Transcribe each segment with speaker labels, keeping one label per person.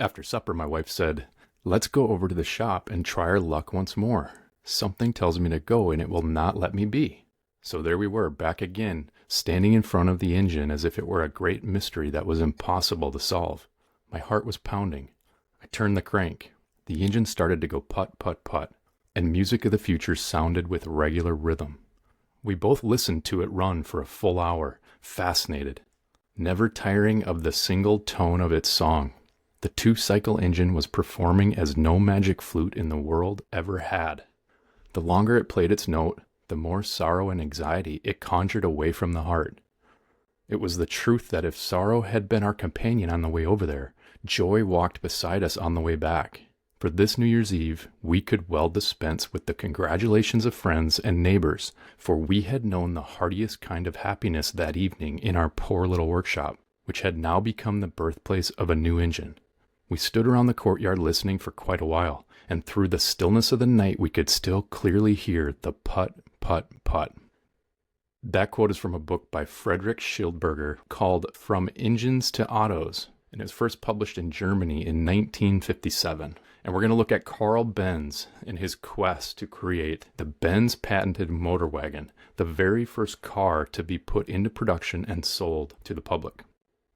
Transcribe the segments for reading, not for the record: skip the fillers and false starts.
Speaker 1: After supper, my wife said, "Let's go over to the shop and try our luck once more. Something tells me to go and it will not let me be." So there we were, back again, standing in front of the engine as if it were a great mystery that was impossible to solve. My heart was pounding. I turned the crank. The engine started to go put, put, put, and music of the future sounded with regular rhythm. We both listened to it run for a full hour, fascinated, never tiring of the single tone of its song. The two-cycle engine was performing as no magic flute in the world ever had. The longer it played its note, the more sorrow and anxiety it conjured away from the heart. It was the truth that if sorrow had been our companion on the way over there, joy walked beside us on the way back. For this New Year's Eve, we could well dispense with the congratulations of friends and neighbors, for we had known the heartiest kind of happiness that evening in our poor little workshop, which had now become the birthplace of a new engine. We stood around the courtyard listening for quite a while, and through the stillness of the night we could still clearly hear the put, put, put. That quote is from a book by Friedrich Schildberger called From Engines to Autos, and it was first published in Germany in 1957. And we're going to look at Karl Benz in his quest to create the Benz Patent-Motorwagen, the very first car to be put into production and sold to the public.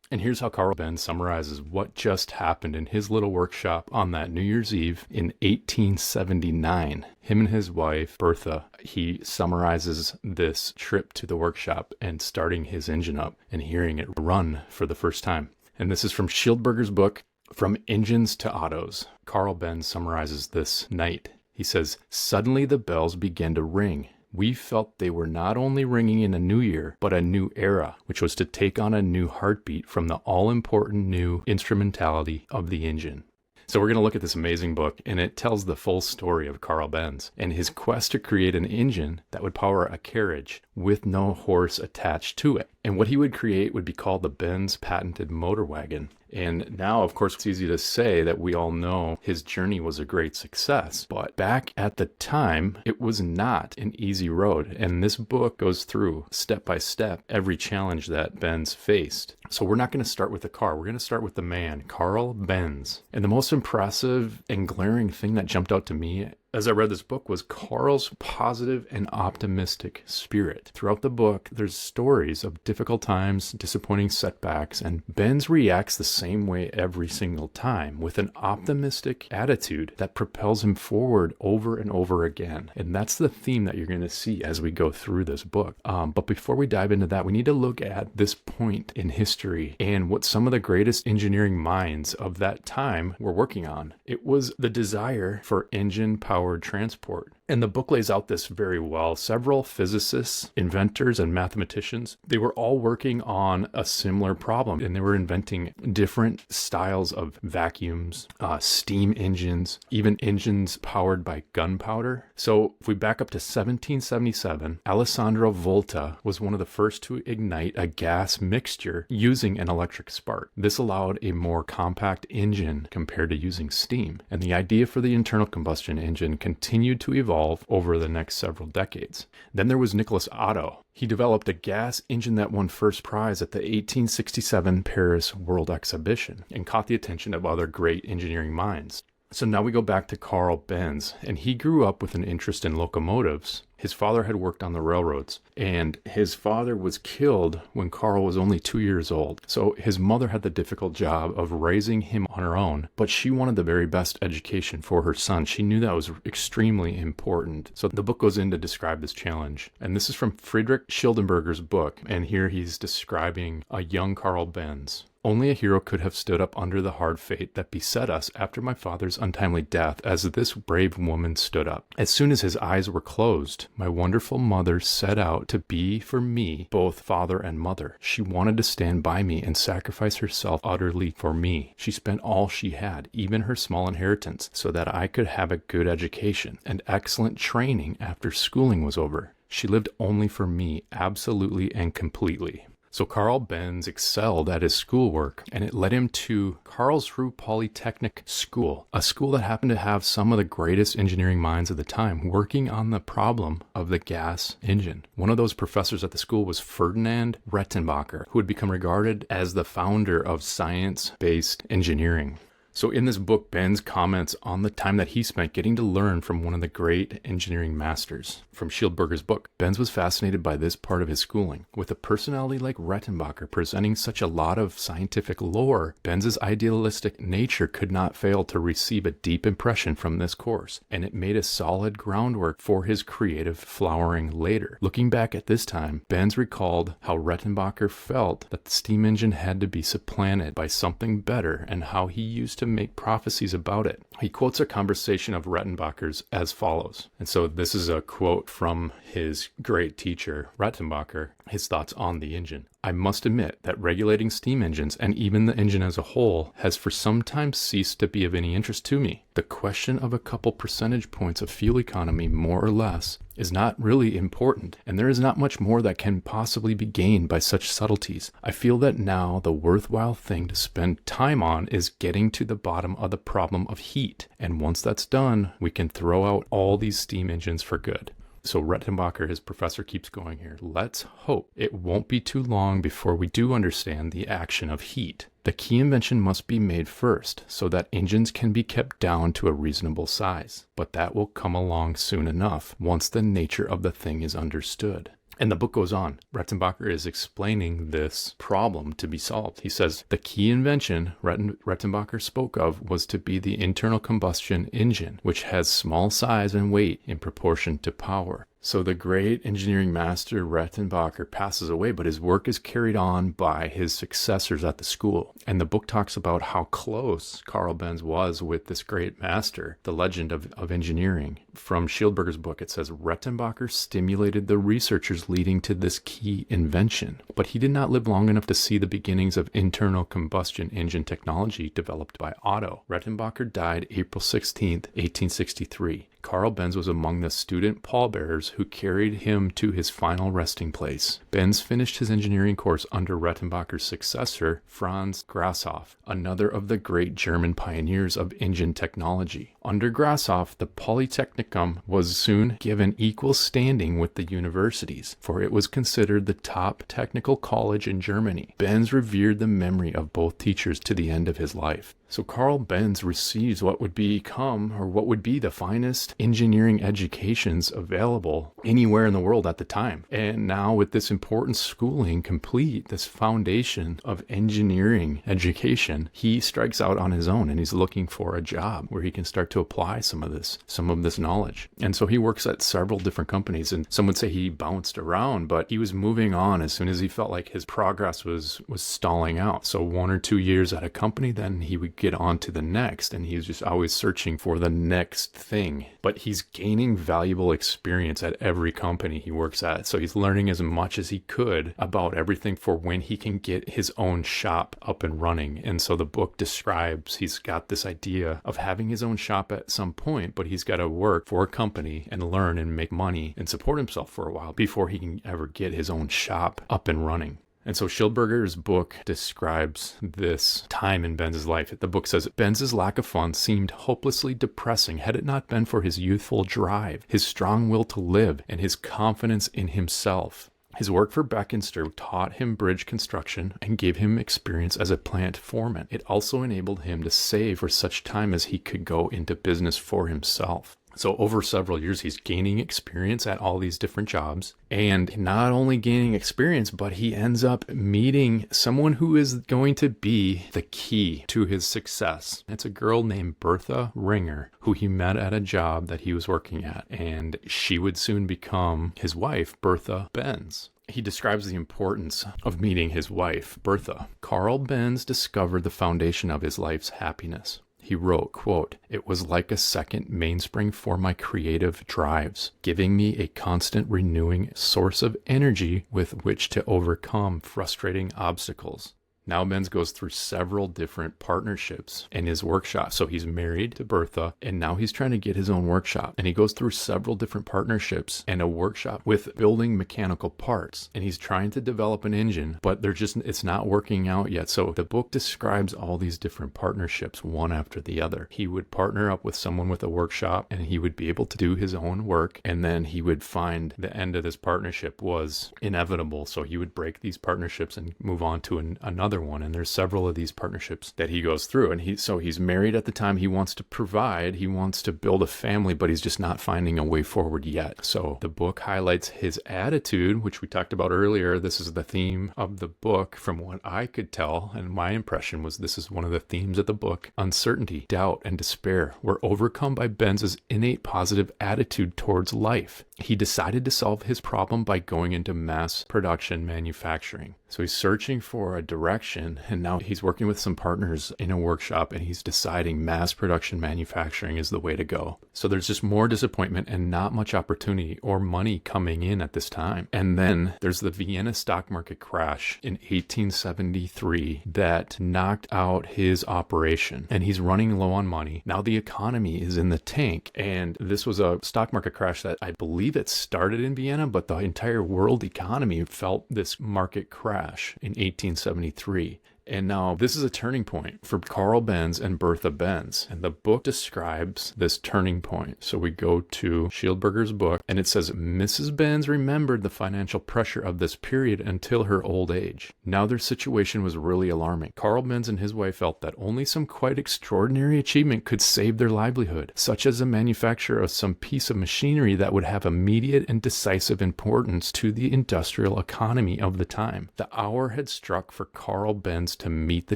Speaker 1: And here's how Karl Benz summarizes what just happened in his little workshop on that New Year's Eve in 1879. Him and his wife, Bertha, he summarizes this trip to the workshop and starting his engine up and hearing it run for the first time. And this is from Schildberger's book, From Engines to Autos. Karl Benz summarizes this night. He says, "Suddenly the bells began to ring. We felt they were not only ringing in a new year, but a new era, which was to take on a new heartbeat from the all-important new instrumentality of the engine." So we're going to look at this amazing book, and it tells the full story of Karl Benz and his quest to create an engine that would power a carriage with no horse attached to it. And what he would create would be called the Benz Patent-Motorwagen. And now, of course, it's easy to say that we all know his journey was a great success. But back at the time, it was not an easy road. And this book goes through, step by step, every challenge that Benz faced. So we're not going to start with the car. We're going to start with the man, Karl Benz. And the most impressive and glaring thing that jumped out to me as I read this book was Karl's positive and optimistic spirit. Throughout the book, there's stories of difficult times, disappointing setbacks, and Benz reacts the same way every single time, with an optimistic attitude that propels him forward over and over again. And that's the theme that you're going to see as we go through this book. But before we dive into that, we need to look at this point in history and what some of the greatest engineering minds of that time were working on. It was the desire for engine-powered transport. And the book lays out this very well. Several physicists, inventors, and mathematicians, they were all working on a similar problem, and they were inventing different styles of vacuums, steam engines, even engines powered by gunpowder. So if we back up to 1777, Alessandro Volta was one of the first to ignite a gas mixture using an electric spark. This allowed a more compact engine compared to using steam. And the idea for the internal combustion engine continued to evolve over the next several decades. Then there was Nicholas Otto. He developed a gas engine that won first prize at the 1867 Paris World Exhibition and caught the attention of other great engineering minds. So now we go back to Karl Benz, and he grew up with an interest in locomotives. His father had worked on the railroads, and his father was killed when Karl was only 2 years old. So his mother had the difficult job of raising him on her own, but she wanted the very best education for her son. She knew that was extremely important. So the book goes in to describe this challenge. And this is from Friedrich Schildberger's book, and here he's describing a young Karl Benz. "Only a hero could have stood up under the hard fate that beset us after my father's untimely death as this brave woman stood up. As soon as his eyes were closed, my wonderful mother set out to be for me both father and mother. She wanted to stand by me and sacrifice herself utterly for me. She spent all she had, even her small inheritance, so that I could have a good education and excellent training after schooling was over. She lived only for me, absolutely and completely." So Karl Benz excelled at his schoolwork, and it led him to Karlsruhe Polytechnic School, a school that happened to have some of the greatest engineering minds of the time working on the problem of the gas engine. One of those professors at the school was Ferdinand Rettenbacher, who would become regarded as the founder of science-based engineering. So in this book, Benz comments on the time that he spent getting to learn from one of the great engineering masters. From Schildberger's book, Benz was fascinated by this part of his schooling. With a personality like Rettenbacher presenting such a lot of scientific lore, Benz's idealistic nature could not fail to receive a deep impression from this course, and it made a solid groundwork for his creative flowering later. Looking back at this time, Benz recalled how Rettenbacher felt that the steam engine had to be supplanted by something better and how he used to make prophecies about it. He quotes a conversation of Rettenbacher's as follows. And so this is a quote from his great teacher, Rettenbacher, his thoughts on the engine. I must admit that regulating steam engines, and even the engine as a whole, has for some time ceased to be of any interest to me. The question of a couple percentage points of fuel economy, more or less, is not really important, and there is not much more that can possibly be gained by such subtleties. I feel that now the worthwhile thing to spend time on is getting to the bottom of the problem of heat, and once that's done, we can throw out all these steam engines for good. So Rettenbacher, his professor, keeps going here. Let's hope it won't be too long before we do understand the action of heat. The key invention must be made first, so that engines can be kept down to a reasonable size. But that will come along soon enough, once the nature of the thing is understood. And the book goes on. Rettenbacher is explaining this problem to be solved. He says, the key invention Rettenbacher spoke of was to be the internal combustion engine, which has small size and weight in proportion to power. So the great engineering master Rettenbacher passes away, but his work is carried on by his successors at the school. And the book talks about how close Karl Benz was with this great master, the legend of engineering. From Schildberger's book, it says, Rettenbacher stimulated the researchers leading to this key invention, but he did not live long enough to see the beginnings of internal combustion engine technology developed by Otto. Rettenbacher died April 16, 1863. Karl Benz was among the student pallbearers who carried him to his final resting place. Benz finished his engineering course under Rettenbacher's successor, Franz Grashof, another of the great German pioneers of engine technology. Under Grashof, the Polytechnicum was soon given equal standing with the universities, for it was considered the top technical college in Germany. Benz revered the memory of both teachers to the end of his life. So Karl Benz receives what would be the finest engineering educations available anywhere in the world at the time. And now with this important schooling complete, this foundation of engineering education, he strikes out on his own and he's looking for a job where he can start to apply some of this knowledge. And so he works at several different companies, and some would say he bounced around, but he was moving on as soon as he felt like his progress was stalling out. So 1 or 2 years at a company, then he would get on to the next, and he's just always searching for the next thing. But he's gaining valuable experience at every company he works at, so he's learning as much as he could about everything for when he can get his own shop up and running. And so the book describes he's got this idea of having his own shop at some point, but he's got to work for a company and learn and make money and support himself for a while before he can ever get his own shop up and running. And so Schildberger's book describes this time in Benz's life. The book says, Benz's lack of fun seemed hopelessly depressing had it not been for his youthful drive, his strong will to live, and his confidence in himself. His work for Beckminster taught him bridge construction and gave him experience as a plant foreman. It also enabled him to save for such time as he could go into business for himself. So over several years, he's gaining experience at all these different jobs, and not only gaining experience, but he ends up meeting someone who is going to be the key to his success. It's a girl named Bertha Ringer, who he met at a job that he was working at, and she would soon become his wife, Bertha Benz. He describes the importance of meeting his wife, Bertha. Karl Benz discovered the foundation of his life's happiness. He wrote, quote, "It was like a second mainspring for my creative drives, giving me a constant renewing source of energy with which to overcome frustrating obstacles." Now Benz goes through several different partnerships in his workshop. So he's married to Bertha, and now he's trying to get his own workshop. And he goes through several different partnerships and a workshop with building mechanical parts. And he's trying to develop an engine, but it's not working out yet. So the book describes all these different partnerships, one after the other. He would partner up with someone with a workshop, and he would be able to do his own work. And then he would find the end of this partnership was inevitable. So he would break these partnerships and move on to another another one. And there's several of these partnerships that he goes through. And he's married at the time. He wants to provide, he wants to build a family, but he's just not finding a way forward yet. So the book highlights his attitude, which we talked about earlier. This is the theme of the book from what I could tell. And my impression was this is one of the themes of the book. Uncertainty, doubt, and despair were overcome by Benz's innate positive attitude towards life. He decided to solve his problem by going into mass production manufacturing. So he's searching for a direction, and now he's working with some partners in a workshop, and he's deciding mass production manufacturing is the way to go. So there's just more disappointment and not much opportunity or money coming in at this time. And then there's the Vienna stock market crash in 1873 that knocked out his operation, and he's running low on money. Now the economy is in the tank, and this was a stock market crash that I believe it started in Vienna, but the entire world economy felt this market crash in 1873. And now this is a turning point for Karl Benz and Bertha Benz. And the book describes this turning point. So we go to Schildberger's book, and it says, Mrs. Benz remembered the financial pressure of this period until her old age. Now their situation was really alarming. Karl Benz and his wife felt that only some quite extraordinary achievement could save their livelihood, such as the manufacture of some piece of machinery that would have immediate and decisive importance to the industrial economy of the time. The hour had struck for Karl Benz to meet the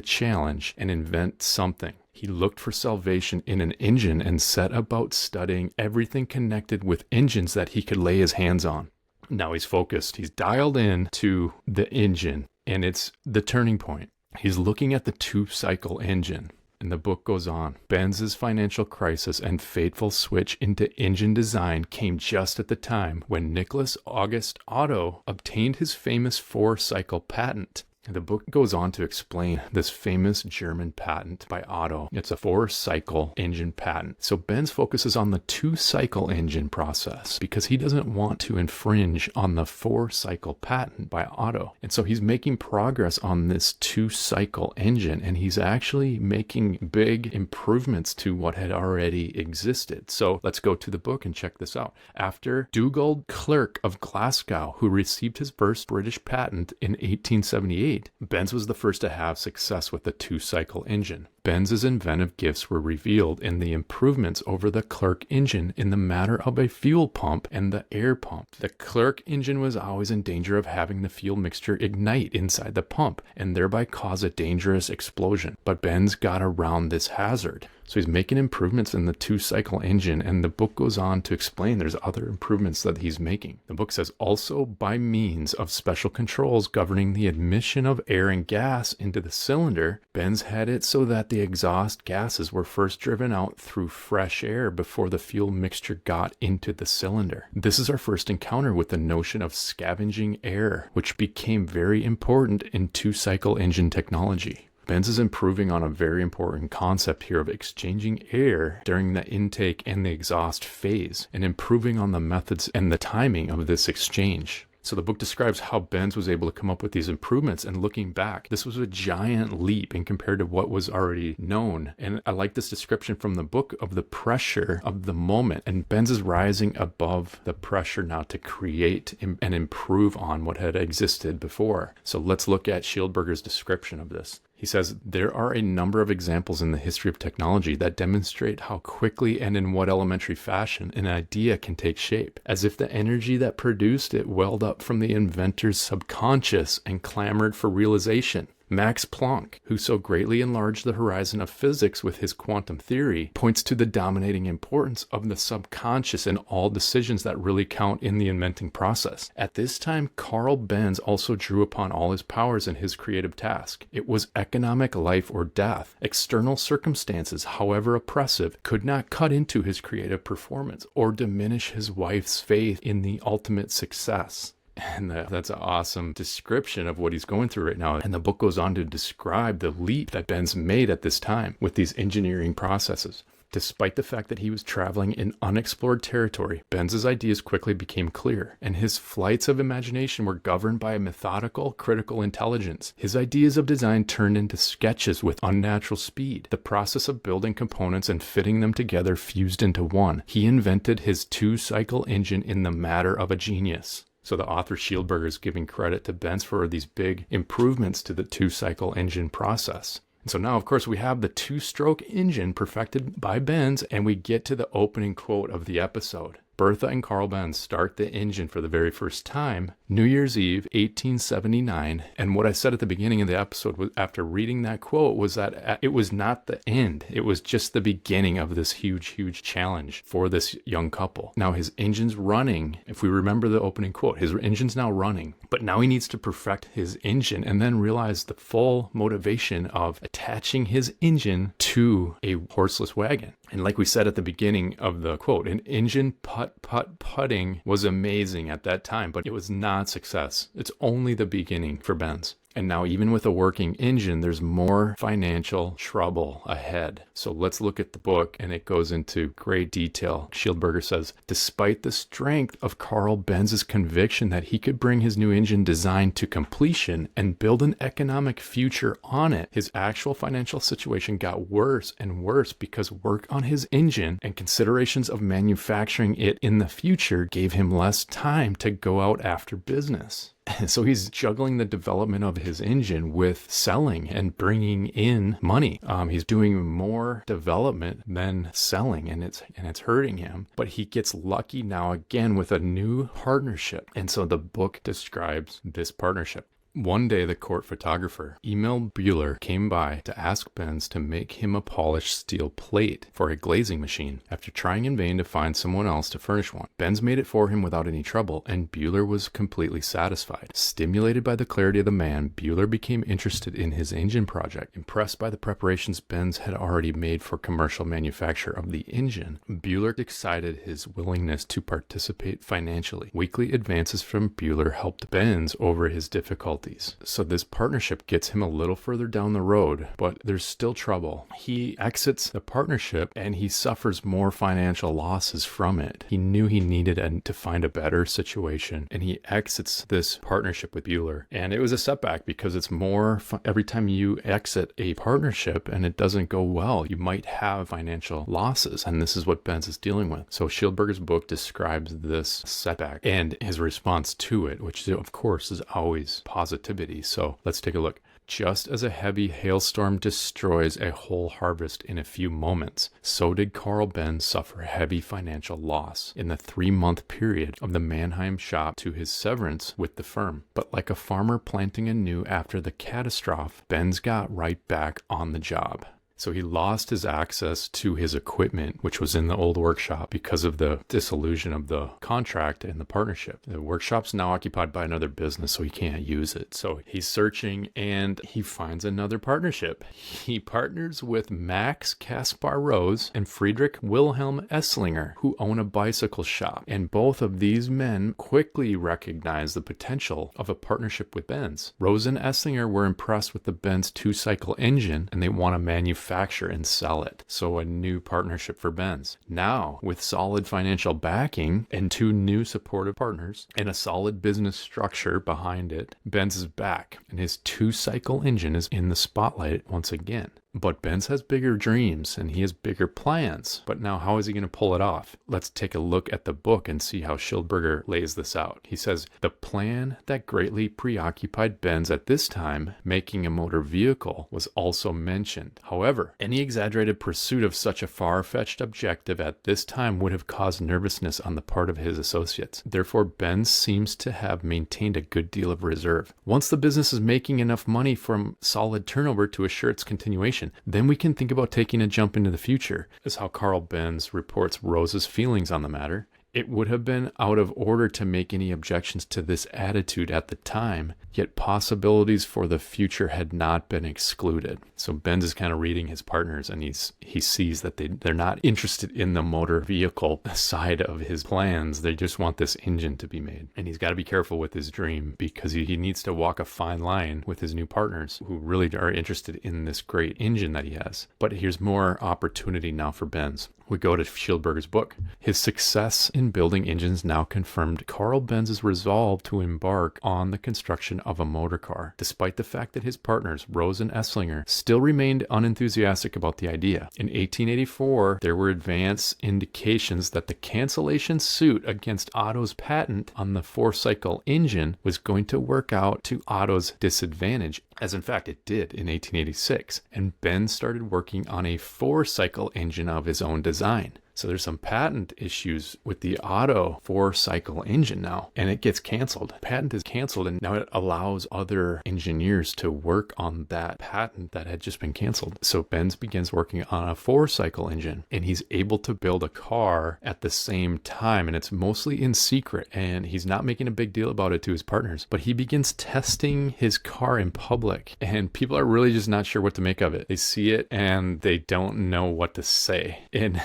Speaker 1: challenge and invent something. He looked for salvation in an engine and set about studying everything connected with engines that he could lay his hands on. Now he's focused. He's dialed in to the engine, and it's the turning point. He's looking at the two-cycle engine. And the book goes on. Benz's financial crisis and fateful switch into engine design came just at the time when Nicholas August Otto obtained his famous four-cycle patent. The book goes on to explain this famous German patent by Otto. It's a four-cycle engine patent. So Benz focuses on the two-cycle engine process because he doesn't want to infringe on the four-cycle patent by Otto. And so he's making progress on this two-cycle engine, and he's actually making big improvements to what had already existed. So let's go to the book and check this out. After Dugald Clerk of Glasgow, who received his first British patent in 1878, Benz was the first to have success with the two-cycle engine. Benz's inventive gifts were revealed in the improvements over the Clerk engine in the matter of a fuel pump and the air pump. The Clerk engine was always in danger of having the fuel mixture ignite inside the pump and thereby cause a dangerous explosion. But Benz got around this hazard. So he's making improvements in the two-cycle engine, and the book goes on to explain there's other improvements that he's making. The book says, also by means of special controls governing the admission of air and gas into the cylinder, Benz had it so that the exhaust gases were first driven out through fresh air before the fuel mixture got into the cylinder. This is our first encounter with the notion of scavenging air, which became very important in two-cycle engine technology. Benz is improving on a very important concept here of exchanging air during the intake and the exhaust phase, and improving on the methods and the timing of this exchange. So the book describes how Benz was able to come up with these improvements, and looking back, this was a giant leap in compared to what was already known. And I like this description from the book of the pressure of the moment, and Benz is rising above the pressure now to create and improve on what had existed before. So let's look at Schildberger's description of this. He says, there are a number of examples in the history of technology that demonstrate how quickly and in what elementary fashion an idea can take shape, as if the energy that produced it welled up from the inventor's subconscious and clamored for realization. Max Planck, who so greatly enlarged the horizon of physics with his quantum theory, points to the dominating importance of the subconscious in all decisions that really count in the inventing process. At this time, Karl Benz also drew upon all his powers in his creative task. It was economic life or death. External circumstances, however oppressive, could not cut into his creative performance or diminish his wife's faith in the ultimate success. And that's an awesome description of what he's going through right now. And the book goes on to describe the leap that Benz made at this time with these engineering processes. Despite the fact that he was traveling in unexplored territory, Benz's ideas quickly became clear, and his flights of imagination were governed by a methodical, critical intelligence. His ideas of design turned into sketches with unnatural speed. The process of building components and fitting them together fused into one. He invented his two-cycle engine in the matter of a genius. So the author Shieldberger is giving credit to Benz for these big improvements to the two-cycle engine process. And so now, of course, we have the two-stroke engine perfected by Benz, and we get to the opening quote of the episode. Bertha and Karl Benz start the engine for the very first time, New Year's Eve, 1879. And what I said at the beginning of the episode was, after reading that quote, was that it was not the end. It was just the beginning of this huge, huge challenge for this young couple. Now his engine's running. If we remember the opening quote, his engine's now running, but now he needs to perfect his engine and then realize the full motivation of attaching his engine to a horseless wagon. And like we said at the beginning of the quote, an engine putting was amazing at that time, but it was not success. It's only the beginning for Benz. And now even with a working engine, there's more financial trouble ahead. So let's look at the book, and it goes into great detail. Shieldberger says, despite the strength of Karl Benz's conviction that he could bring his new engine design to completion and build an economic future on it, his actual financial situation got worse and worse because work on his engine and considerations of manufacturing it in the future gave him less time to go out after business. So he's juggling the development of his engine with selling and bringing in money. He's doing more development than selling, and it's hurting him. But he gets lucky now again with a new partnership. And so the book describes this partnership. One day, the court photographer, Emil Buehler, came by to ask Benz to make him a polished steel plate for a glazing machine. After trying in vain to find someone else to furnish one, Benz made it for him without any trouble, and Buehler was completely satisfied. Stimulated by the clarity of the man, Buehler became interested in his engine project. Impressed by the preparations Benz had already made for commercial manufacture of the engine, Buehler decided his willingness to participate financially. Weekly advances from Buehler helped Benz over his difficulties. So this partnership gets him a little further down the road, but there's still trouble. He exits the partnership and he suffers more financial losses from it. He knew he needed to find a better situation, and he exits this partnership with Buehler. And it was a setback because it's more every time you exit a partnership and it doesn't go well, you might have financial losses. And this is what Benz is dealing with. So Shieldberger's book describes this setback and his response to it, which of course is always positivity. So let's take a look. Just as a heavy hailstorm destroys a whole harvest in a few moments, so did Karl Benz suffer heavy financial loss in the 3-month period of the Mannheim shop to his severance with the firm. But like a farmer planting anew after the catastrophe, Benz got right back on the job. So he lost his access to his equipment, which was in the old workshop because of the dissolution of the contract and the partnership. The workshop's now occupied by another business, so he can't use it. So he's searching and he finds another partnership. He partners with Max Kaspar Rose and Friedrich Wilhelm Esslinger, who own a bicycle shop. And both of these men quickly recognize the potential of a partnership with Benz. Rose and Esslinger were impressed with the Benz two-cycle engine, and they want to manufacture and sell it. So a new partnership for Benz. Now, with solid financial backing and 2 new supportive partners and a solid business structure behind it, Benz is back, and his two-cycle engine is in the spotlight once again. But Benz has bigger dreams and he has bigger plans. But now how is he going to pull it off? Let's take a look at the book and see how Shieldberger lays this out. He says, the plan that greatly preoccupied Benz at this time, making a motor vehicle, was also mentioned. However, any exaggerated pursuit of such a far-fetched objective at this time would have caused nervousness on the part of his associates. Therefore, Benz seems to have maintained a good deal of reserve. Once the business is making enough money from solid turnover to assure its continuation, then we can think about taking a jump into the future. Is how Karl Benz reports Rose's feelings on the matter. It would have been out of order to make any objections to this attitude at the time, yet possibilities for the future had not been excluded. So Benz is kind of reading his partners, and he sees that they're not interested in the motor vehicle side of his plans. They just want this engine to be made. And he's got to be careful with his dream because he needs to walk a fine line with his new partners who really are interested in this great engine that he has. But here's more opportunity now for Benz. We go to Schildberger's book. His success in building engines now confirmed Karl Benz's resolve to embark on the construction of a motor car, despite the fact that his partners, Rose and Esslinger, still remained unenthusiastic about the idea. In 1884, there were advance indications that the cancellation suit against Otto's patent on the four-cycle engine was going to work out to Otto's disadvantage, as in fact it did in 1886, and Benz started working on a four-cycle engine of his own design. So there's some patent issues with the Otto four-cycle engine now, and it gets canceled. Patent is canceled, and now it allows other engineers to work on that patent that had just been canceled. So Benz begins working on a four-cycle engine, and he's able to build a car at the same time, and it's mostly in secret, and he's not making a big deal about it to his partners. But he begins testing his car in public, and people are really just not sure what to make of it. They see it, and they don't know what to say. And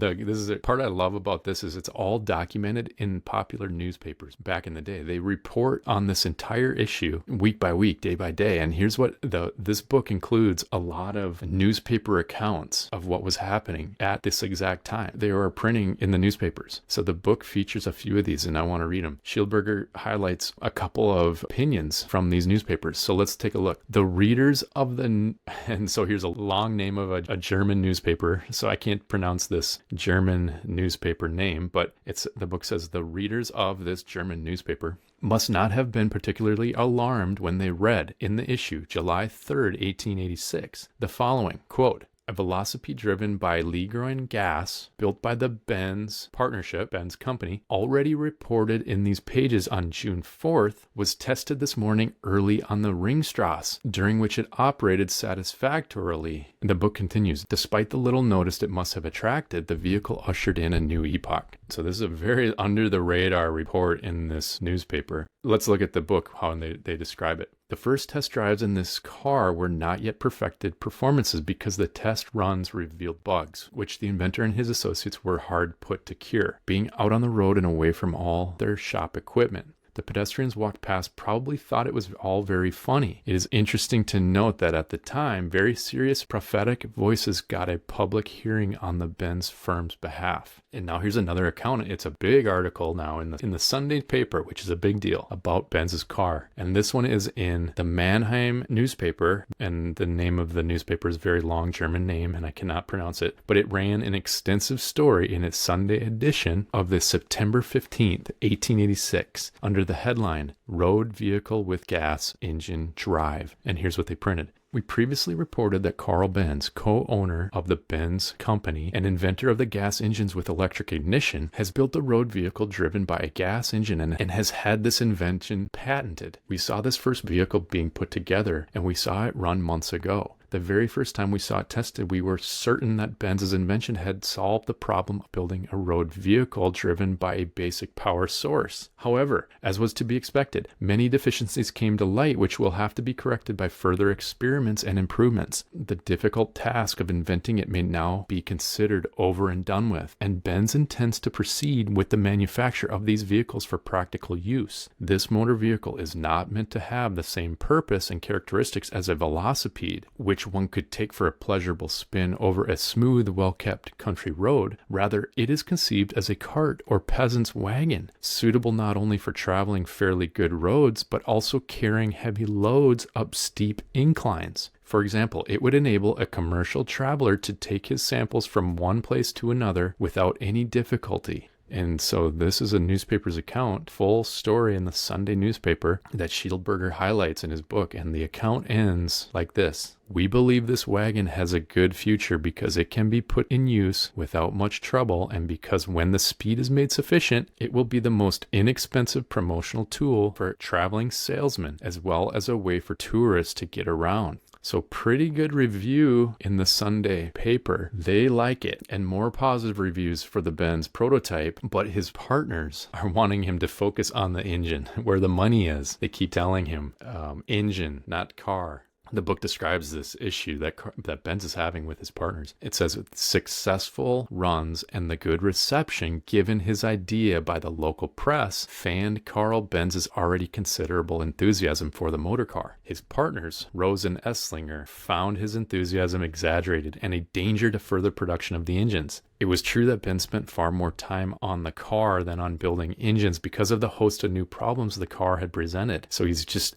Speaker 1: this is the part I love about this is it's all documented in popular newspapers back in the day. They report on this entire issue week by week, day by day. And here's what this book includes: a lot of newspaper accounts of what was happening at this exact time. They were printing in the newspapers. So the book features a few of these, and I want to read them. Schildberger highlights a couple of opinions from these newspapers. So let's take a look. The readers of and so here's a long name of a German newspaper. So I can't pronounce this German newspaper name, but the book says the readers of this German newspaper must not have been particularly alarmed when they read in the issue July 3rd, 1886, the following, quote, "A velocipede driven by Legroin gas, built by the Benz partnership, Benz company, already reported in these pages on June 4th, was tested this morning early on the Ringstrasse, during which it operated satisfactorily." And the book continues, "Despite the little notice it must have attracted, the vehicle ushered in a new epoch." So this is a very under-the-radar report in this newspaper. Let's look at the book, how they describe it. The first test drives in this car were not yet perfected performances because the test runs revealed bugs, which the inventor and his associates were hard put to cure, being out on the road and away from all their shop equipment. The pedestrians walked past probably thought it was all very funny. It is interesting to note that at the time, very serious prophetic voices got a public hearing on the Benz firm's behalf. And now here's another account. It's a big article now in the Sunday paper, which is a big deal, about Benz's car. And this one is in the Mannheim newspaper, and the name of the newspaper is a very long German name, and I cannot pronounce it. But it ran an extensive story in its Sunday edition of the September 15th, 1886, under the headline, "Road Vehicle with Gas Engine Drive." And here's what they printed. "We previously reported that Karl Benz, co-owner of the Benz company and inventor of the gas engines with electric ignition, has built a road vehicle driven by a gas engine and has had this invention patented. We saw this first vehicle being put together, and we saw it run months ago. The very first time we saw it tested, we were certain that Benz's invention had solved the problem of building a road vehicle driven by a basic power source. However, as was to be expected, many deficiencies came to light which will have to be corrected by further experiments and improvements. The difficult task of inventing it may now be considered over and done with, and Benz intends to proceed with the manufacture of these vehicles for practical use. This motor vehicle is not meant to have the same purpose and characteristics as a velocipede, which one could take for a pleasurable spin over a smooth, well-kept country road. Rather, it is conceived as a cart or peasant's wagon, suitable not only for traveling fairly good roads, but also carrying heavy loads up steep inclines. For example, it would enable a commercial traveler to take his samples from one place to another without any difficulty. And so this is a newspaper's account, full story in the Sunday newspaper that Schildberger highlights in his book. And the account ends like this. "We believe this wagon has a good future because it can be put in use without much trouble, and because when the speed is made sufficient, it will be the most inexpensive promotional tool for traveling salesmen, as well as a way for tourists to get around." So pretty good review in the Sunday paper. They like it, and more positive reviews for the Benz prototype, but his partners are wanting him to focus on the engine, where the money is. They keep telling him, engine, not car. The book describes this issue that Benz is having with his partners. It says successful runs and the good reception given his idea by the local press fanned Karl Benz's already considerable enthusiasm for the motor car. His partners, Rose and Esslinger, found his enthusiasm exaggerated and a danger to further production of the engines. It was true that Ben spent far more time on the car than on building engines because of the host of new problems the car had presented. So he's just,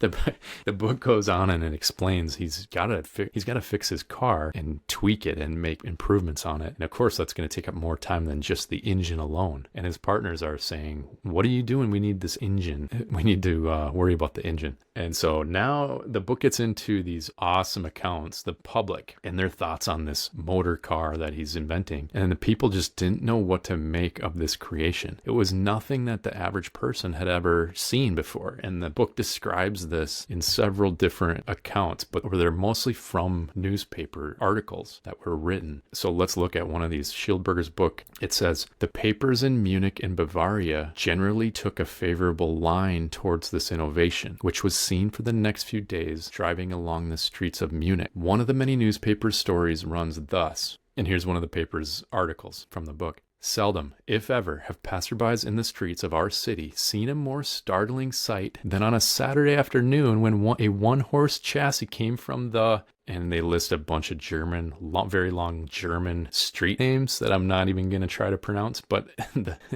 Speaker 1: the book goes on and it explains he's got to fix his car and tweak it and make improvements on it. And of course, that's going to take up more time than just the engine alone. And his partners are saying, what are you doing? We need this engine. We need to worry about the engine. And so now the book gets into these awesome accounts, the public, and their thoughts on this motor car that he's inventing. And the people just didn't know what to make of this creation. It was nothing that the average person had ever seen before. And the book describes this in several different accounts, but they're mostly from newspaper articles that were written. So let's look at one of these. Schildberger's book. It says, the papers in Munich and Bavaria generally took a favorable line towards this innovation, which was seen for the next few days driving along the streets of Munich. One of the many newspaper stories runs thus, and here's one of the paper's articles from the book. Seldom, if ever, have passerbys in the streets of our city seen a more startling sight than on a Saturday afternoon when a one-horse chassis came from the... And they list a bunch of German, very long German street names that I'm not even going to try to pronounce. But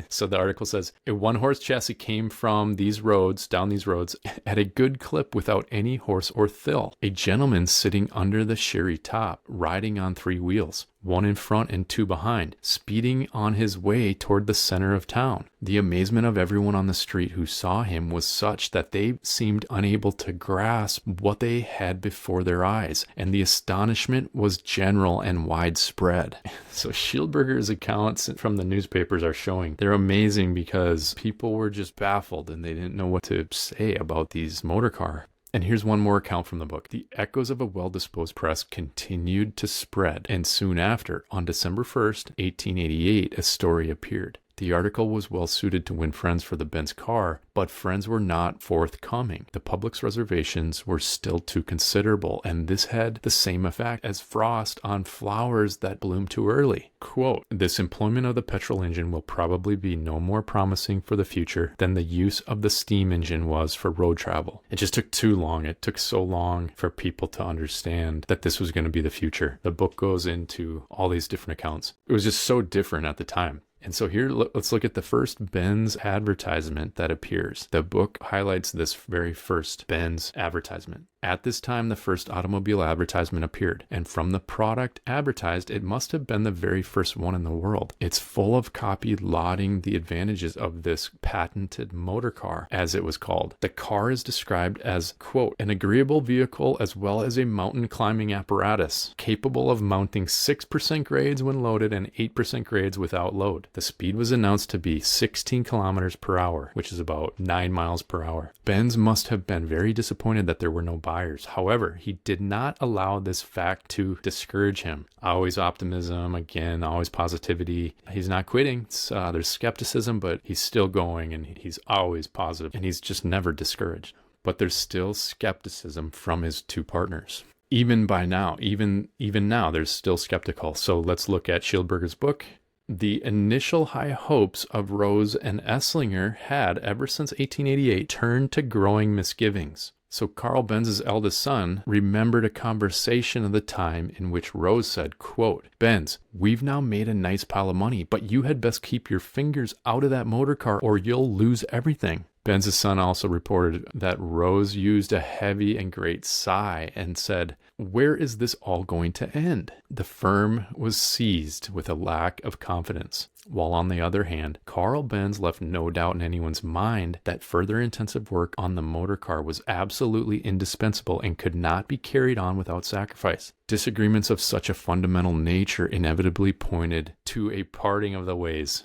Speaker 1: so the article says, a one-horse chassis came from these roads, down these roads, at a good clip without any horse or thill. A gentleman sitting under the sherry top, riding on 3 wheels, one in front and 2 behind, speeding on his way toward the center of town. The amazement of everyone on the street who saw him was such that they seemed unable to grasp what they had before their eyes, and the astonishment was general and widespread. So Schildberger's accounts from the newspapers are showing they're amazing because people were just baffled and they didn't know what to say about these motor car. And here's one more account from the book. The echoes of a well-disposed press continued to spread, and soon after, on December 1st, 1888, a story appeared. The article was well suited to win friends for the Benz car, but friends were not forthcoming. The public's reservations were still too considerable, and this had the same effect as frost on flowers that bloom too early. Quote, this employment of the petrol engine will probably be no more promising for the future than the use of the steam engine was for road travel. It just took too long. It took so long for people to understand that this was going to be the future. The book goes into all these different accounts. It was just so different at the time. And so here, let's look at the first Benz advertisement that appears. The book highlights this very first Benz advertisement. At this time, the first automobile advertisement appeared, and from the product advertised, it must have been the very first one in the world. It's full of copy lauding the advantages of this patented motor car, as it was called. The car is described as, quote, an agreeable vehicle as well as a mountain climbing apparatus, capable of mounting 6% grades when loaded and 8% grades without load. The speed was announced to be 16 kilometers per hour, which is about 9 miles per hour. Benz must have been very disappointed that there were no buyers. However, he did not allow this fact to discourage him. Always optimism, again, always positivity. He's not quitting. There's skepticism, but he's still going, and he's always positive, and he's just never discouraged. But there's still skepticism from his 2 partners. Even by now, even now, there's still skeptical. So let's look at Schildberger's book. The initial high hopes of Rose and Esslinger had, ever since 1888, turned to growing misgivings. So Karl Benz's eldest son remembered a conversation of the time in which Rose said, quote, Benz, we've now made a nice pile of money, but you had best keep your fingers out of that motor car or you'll lose everything. Benz's son also reported that Rose used a heavy and great sigh and said, where is this all going to end? The firm was seized with a lack of confidence, while on the other hand, Karl Benz left no doubt in anyone's mind that further intensive work on the motor car was absolutely indispensable and could not be carried on without sacrifice. Disagreements of such a fundamental nature inevitably pointed to a parting of the ways.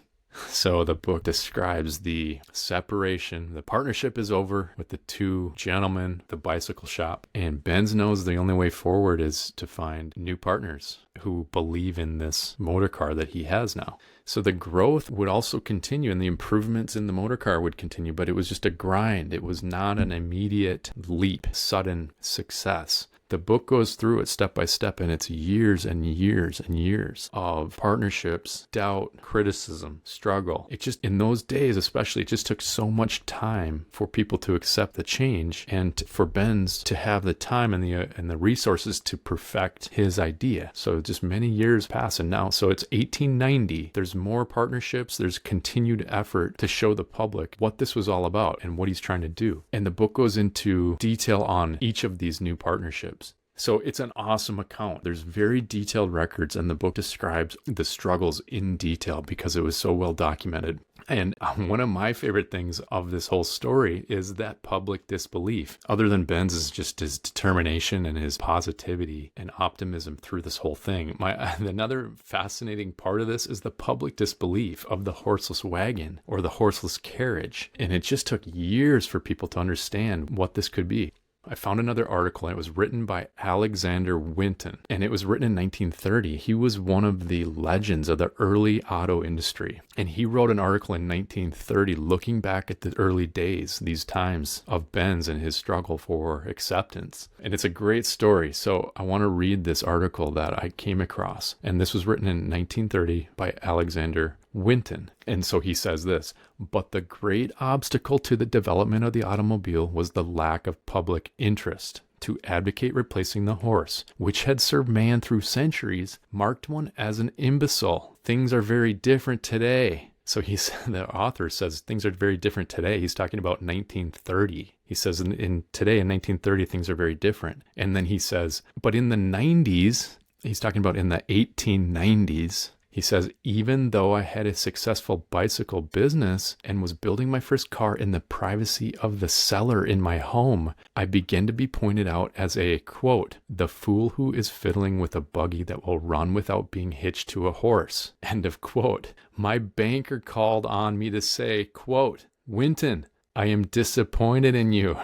Speaker 1: So the book describes the separation. The partnership is over with the 2 gentlemen, the bicycle shop. And Benz knows the only way forward is to find new partners who believe in this motor car that he has now. So the growth would also continue and the improvements in the motor car would continue, but it was just a grind. It was not an immediate leap, sudden success. the book goes through it step by step, and it's years and years and years of partnerships, doubt, criticism, struggle. It just, in those days especially, it just took so much time for people to accept the change and for Benz to have the time and the resources to perfect his idea. So just many years pass, and now, so it's 1890. There's more partnerships. There's continued effort to show the public what this was all about and what he's trying to do. And the book goes into detail on each of these new partnerships. So it's an awesome account. There's very detailed records, and the book describes the struggles in detail because it was so well documented. And one of my favorite things of this whole story is that public disbelief. Other than Benz's, just his determination and his positivity and optimism through this whole thing. Another fascinating part of this is the public disbelief of the horseless wagon or the horseless carriage. And it just took years for people to understand what this could be. I found another article, and it was written by Alexander Winton, and it was written in 1930. He was one of the legends of the early auto industry, and he wrote an article in 1930 looking back at the early days, these times of Benz and his struggle for acceptance. And it's a great story, so I want to read this article that I came across, and this was written in 1930 by Alexander Winton. And so he says this: but the great obstacle to the development of the automobile was the lack of public interest. To advocate replacing the horse, which had served man through centuries, marked one as an imbecile. Things are very different today. So the author says things are very different today. He's talking about 1930. He says today in 1930, things are very different. And then he says, but in the 90s, he's talking about in the 1890s, he says, even though I had a successful bicycle business and was building my first car in the privacy of the cellar in my home, I began to be pointed out as a, quote, the fool who is fiddling with a buggy that will run without being hitched to a horse, end of quote. My banker called on me to say, quote, Winton, I am disappointed in you.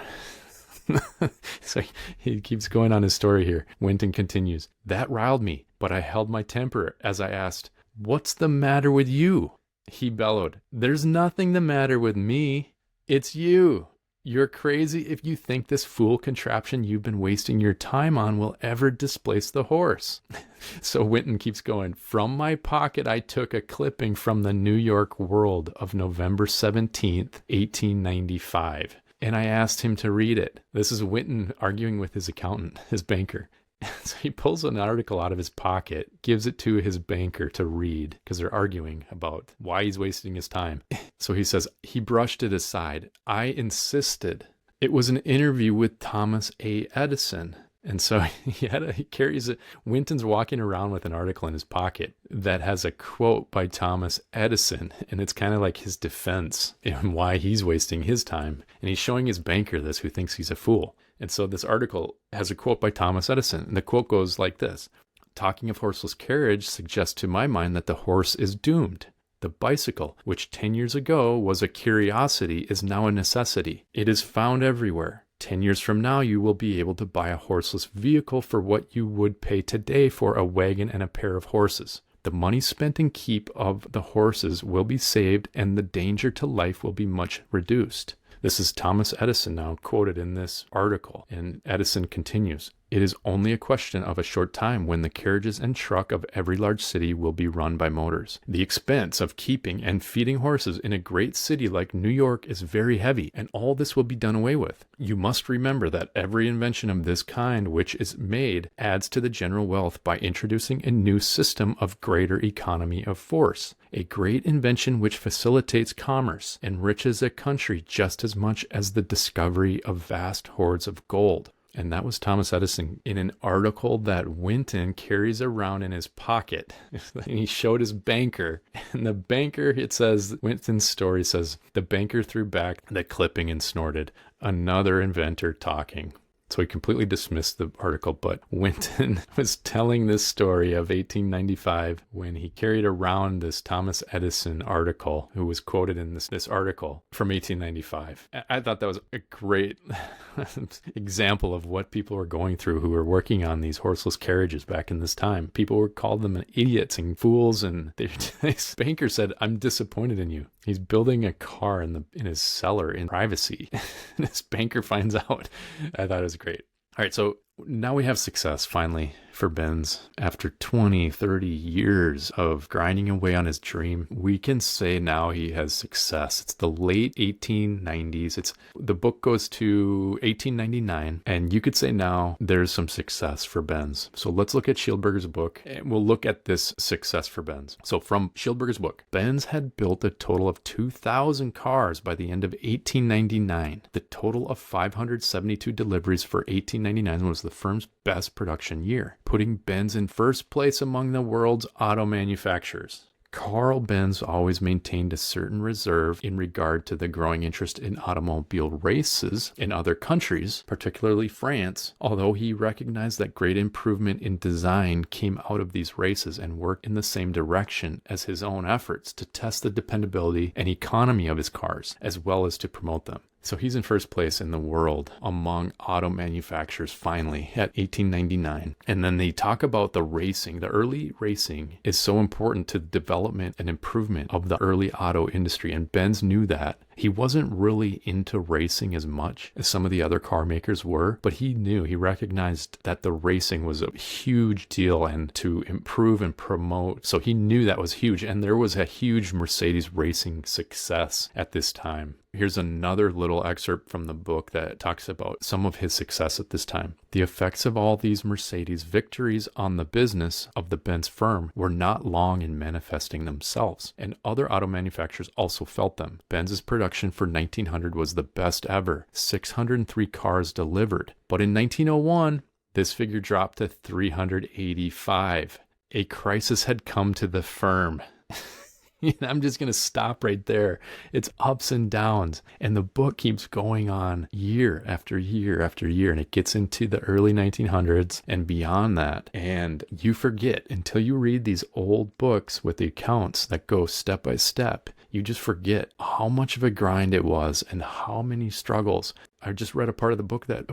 Speaker 1: So he keeps going on his story here. Winton continues, that riled me, but I held my temper as I asked, what's the matter with you? He bellowed, there's nothing the matter with me. It's you. You're crazy if you think this fool contraption you've been wasting your time on will ever displace the horse. So Winton keeps going, from my pocket I took a clipping from the New York World of November 17th, 1895. And I asked him to read it. This is Winton arguing with his accountant, his banker. So he pulls an article out of his pocket, gives it to his banker to read, because they're arguing about why he's wasting his time. So he says, he brushed it aside. I insisted. It was an interview with Thomas A. Edison. And so he carries it. Winton's walking around with an article in his pocket that has a quote by Thomas Edison. And it's kind of like his defense and why he's wasting his time. And he's showing his banker this, who thinks he's a fool. And so this article has a quote by Thomas Edison. And the quote goes like this: talking of horseless carriage suggests to my mind that the horse is doomed. The bicycle, which 10 years ago was a curiosity, is now a necessity. It is found everywhere. 10 years from now, you will be able to buy a horseless vehicle for what you would pay today for a wagon and a pair of horses. The money spent in keep of the horses will be saved, and the danger to life will be much reduced. This is Thomas Edison now quoted in this article. And Edison continues, it is only a question of a short time when the carriages and truck of every large city will be run by motors. The expense of keeping and feeding horses in a great city like New York is very heavy, and all this will be done away with. You must remember that every invention of this kind which is made adds to the general wealth by introducing a new system of greater economy of force. A great invention which facilitates commerce, enriches a country just as much as the discovery of vast hoards of gold. And that was Thomas Edison in an article that Winton carries around in his pocket. And he showed his banker. And the banker, it says, Winton's story says, the banker threw back the clipping and snorted, another inventor talking. So he completely dismissed the article, but Winton was telling this story of 1895 when he carried around this Thomas Edison article, who was quoted in this article from 1895. I thought that was a great example of what people were going through who were working on these horseless carriages back in this time. People were called them idiots and fools, and this banker said, I'm disappointed in you. He's building a car in his cellar in privacy. And this banker finds out. I thought it was great. All right, so Now we have success finally for Benz. After 20, 30 years of grinding away on his dream, we can say now he has success. It's the late 1890s. The book goes to 1899, and you could say now there's some success for Benz. So let's look at Schildberger's book, and we'll look at this success for Benz. So from Schildberger's book, Benz had built a total of 2,000 cars by the end of 1899. The total of 572 deliveries for 1899 was the firm's best production year, putting Benz in first place among the world's auto manufacturers. Karl Benz always maintained a certain reserve in regard to the growing interest in automobile races in other countries, particularly France, although he recognized that great improvement in design came out of these races and worked in the same direction as his own efforts to test the dependability and economy of his cars, as well as to promote them. So he's in first place in the world among auto manufacturers finally at 1899. And then they talk about the racing. The early racing is so important to the development and improvement of the early auto industry. And Benz knew that. He wasn't really into racing as much as some of the other car makers were, but he recognized that the racing was a huge deal and to improve and promote. So he knew that was huge. And there was a huge Mercedes racing success at this time. Here's another little excerpt from the book that talks about some of his success at this time. The effects of all these Mercedes victories on the business of the Benz firm were not long in manifesting themselves, and other auto manufacturers also felt them. Benz's production for 1900 was the best ever, 603 cars delivered. But in 1901, this figure dropped to 385. A crisis had come to the firm. I'm just going to stop right there. It's ups and downs. And the book keeps going on year after year after year. And it gets into the early 1900s and beyond that. And you forget until you read these old books with the accounts that go step by step. You just forget how much of a grind it was and how many struggles. I just read a part of the book that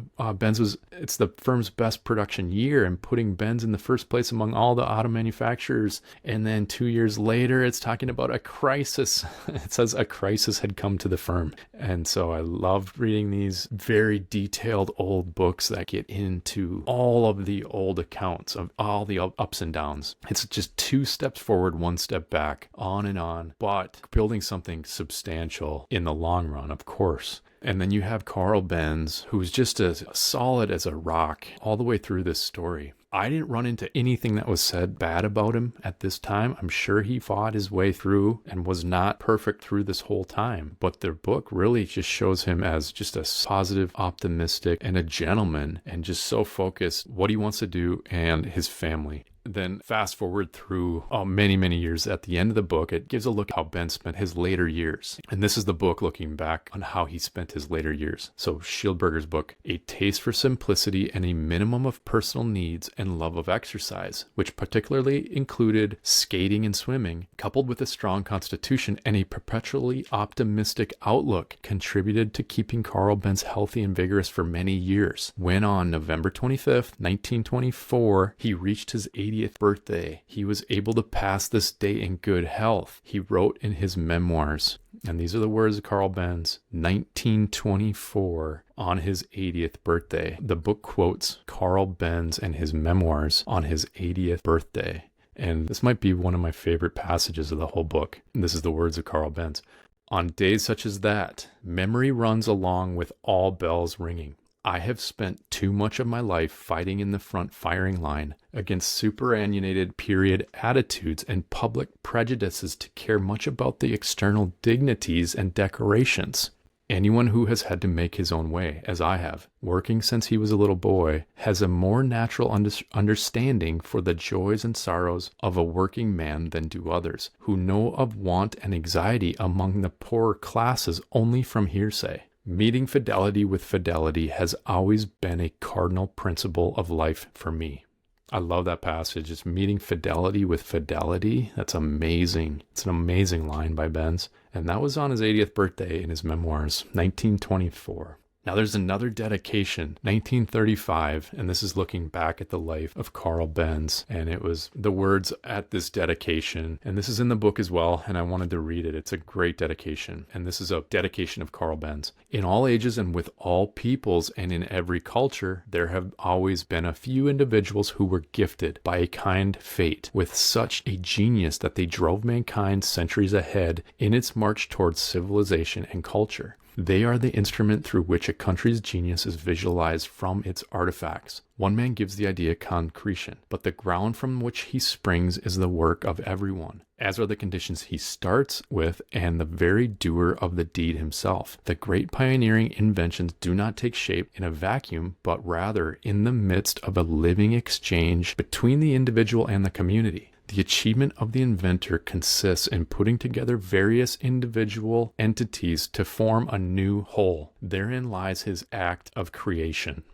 Speaker 1: it's the firm's best production year and putting Benz in the first place among all the auto manufacturers. And then 2 years later, it's talking about a crisis. It says a crisis had come to the firm. And so I loved reading these very detailed old books that get into all of the old accounts of all the ups and downs. It's just 2 steps forward, 1 step back, on, but building something substantial in the long run, of course. And then you have Karl Benz, who's just as solid as a rock all the way through this story. I didn't run into anything that was said bad about him at this time. I'm sure he fought his way through and was not perfect through this whole time. But the book really just shows him as just a positive, optimistic, and a gentleman, and just so focused what he wants to do and his family. Then fast forward through many, many years. At the end of the book, it gives a look at how Ben spent his later years. And this is the book looking back on how he spent his later years. So Schildberger's book, A Taste for Simplicity and a Minimum of Personal Needs and Love of Exercise, which particularly included skating and swimming, coupled with a strong constitution and a perpetually optimistic outlook, contributed to keeping Karl Benz healthy and vigorous for many years. When on November 25th, 1924, he reached his 80th birthday, he was able to pass this day in good health. He wrote in his memoirs, and these are the words of Karl Benz, 1924, on his 80th birthday. The book quotes Karl Benz and his memoirs on his 80th birthday. And this might be one of my favorite passages of the whole book. And this is the words of Karl Benz. On days such as that, memory runs along with all bells ringing. I have spent too much of my life fighting in the front firing line against superannuated period attitudes and public prejudices to care much about the external dignities and decorations. Anyone who has had to make his own way, as I have, working since he was a little boy, has a more natural understanding for the joys and sorrows of a working man than do others, who know of want and anxiety among the poorer classes only from hearsay. Meeting fidelity with fidelity has always been a cardinal principle of life for me. I love that passage. It's meeting fidelity with fidelity. That's amazing. It's an amazing line by Benz. And that was on his 80th birthday in his memoirs, 1924. Now there's another dedication, 1935, and this is looking back at the life of Karl Benz, and it was the words at this dedication, and this is in the book as well, and I wanted to read it. It's a great dedication, and this is a dedication of Karl Benz. In all ages and with all peoples and in every culture, there have always been a few individuals who were gifted by a kind fate with such a genius that they drove mankind centuries ahead in its march towards civilization and culture. They are the instrument through which a country's genius is visualized from its artifacts. One man gives the idea concretion, but the ground from which he springs is the work of everyone, as are the conditions he starts with and the very doer of the deed himself. The great pioneering inventions do not take shape in a vacuum, but rather in the midst of a living exchange between the individual and the community. The achievement of the inventor consists in putting together various individual entities to form a new whole. Therein lies his act of creation.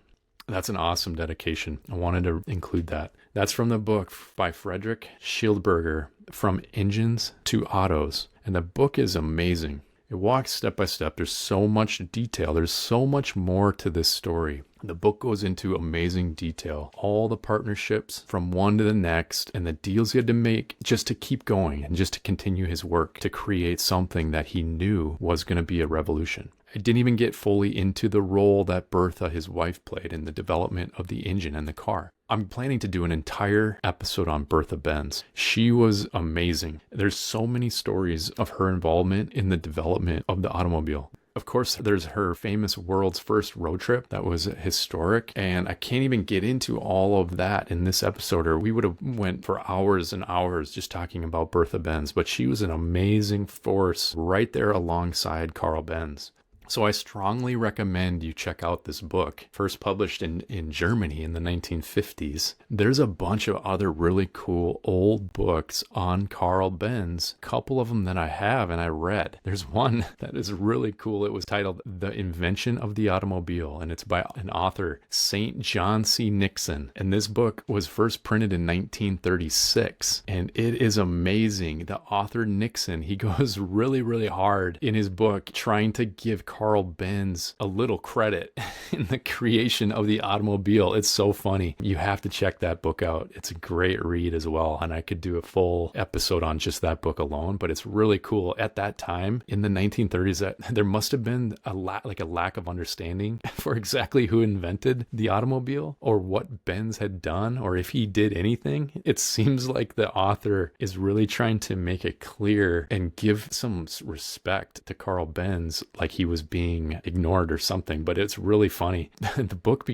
Speaker 1: That's an awesome dedication. I wanted to include that. That's from the book by Friedrich Schildberger, From Engines to Autos. And the book is amazing. It walks step by step. There's so much detail. There's so much more to this story. The book goes into amazing detail, all the partnerships from one to the next and the deals he had to make just to keep going and just to continue his work to create something that he knew was going to be a revolution. I didn't even get fully into the role that Bertha, his wife, played in the development of the engine and the car. I'm planning to do an entire episode on Bertha Benz. She was amazing. There's so many stories of her involvement in the development of the automobile. Of course, there's her famous world's first road trip that was historic, and I can't even get into all of that in this episode, or we would have went for hours and hours just talking about Bertha Benz, but she was an amazing force right there alongside Karl Benz. So I strongly recommend you check out this book, first published in Germany in the 1950s. There's a bunch of other really cool old books on Karl Benz, a couple of them that I have and I read. There's one that is really cool. It was titled The Invention of the Automobile, and it's by an author, St. John C. Nixon. And this book was first printed in 1936, and it is amazing. The author Nixon, he goes really, really hard in his book trying to give Karl Benz a little credit in the creation of the automobile. It's so funny. You have to check that book out. It's a great read as well. And I could do a full episode on just that book alone, but it's really cool. At that time in the 1930s, that there must have been a lack of understanding for exactly who invented the automobile or what Benz had done or if he did anything. It seems like the author is really trying to make it clear and give some respect to Karl Benz like he was being ignored or something, but it's really funny. The book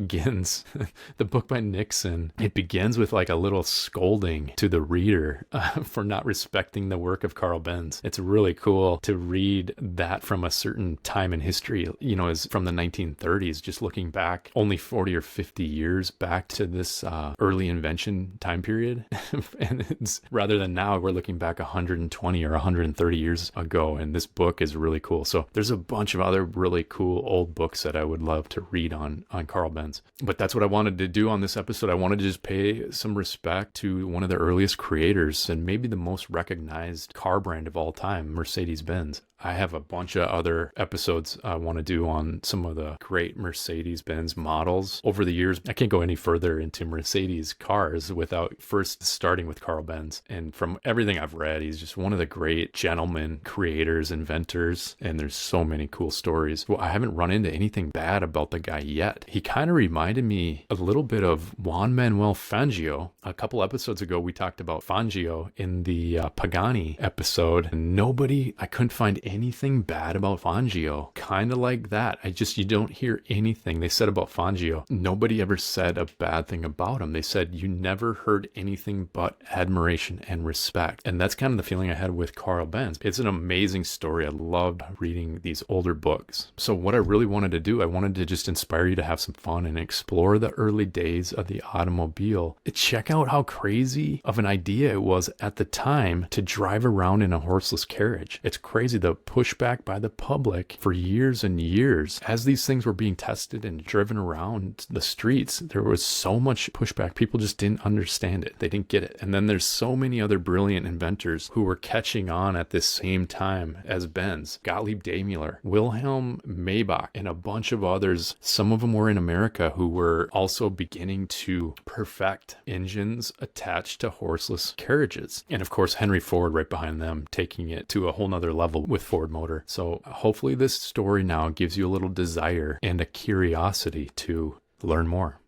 Speaker 1: by Nixon, it begins with like a little scolding to the reader for not respecting the work of Karl Benz. It's really cool to read that from a certain time in history, is from the 1930s, just looking back only 40 or 50 years back to this early invention time period. And it's rather than now, we're looking back 120 or 130 years ago. And this book is really cool. So there's a bunch of other really cool old books that I would love to read on Karl Benz. But that's what I wanted to do on this episode. I wanted to just pay some respect to one of the earliest creators and maybe the most recognized car brand of all time, Mercedes-Benz. I have a bunch of other episodes I want to do on some of the great Mercedes-Benz models over the years. I can't go any further into Mercedes cars without first starting with Karl Benz. And from everything I've read, he's just one of the great gentlemen, creators, inventors, and there's so many cool stories. Well, I haven't run into anything bad about the guy yet. He kind of reminded me a little bit of Juan Manuel Fangio. A couple episodes ago, we talked about Fangio in the Pagani episode, and I couldn't find anything bad about Fangio. Kind of like that. You don't hear anything they said about Fangio. Nobody ever said a bad thing about him. They said you never heard anything but admiration and respect. And that's kind of the feeling I had with Karl Benz. It's an amazing story. I loved reading these older books. So what I really wanted to do, I wanted to just inspire you to have some fun and explore the early days of the automobile. Check out how crazy of an idea it was at the time to drive around in a horseless carriage. It's crazy. The pushback by the public for years and years. As these things were being tested and driven around the streets, there was so much pushback. People just didn't understand it. They didn't get it. And then there's so many other brilliant inventors who were catching on at this same time as Benz. Gottlieb Daimler, Wilhelm Maybach, and a bunch of others. Some of them were in America who were also beginning to perfect engines attached to horseless carriages. And of course, Henry Ford right behind them, taking it to a whole nother level with Ford Motor. So hopefully this story now gives you a little desire and a curiosity to learn more.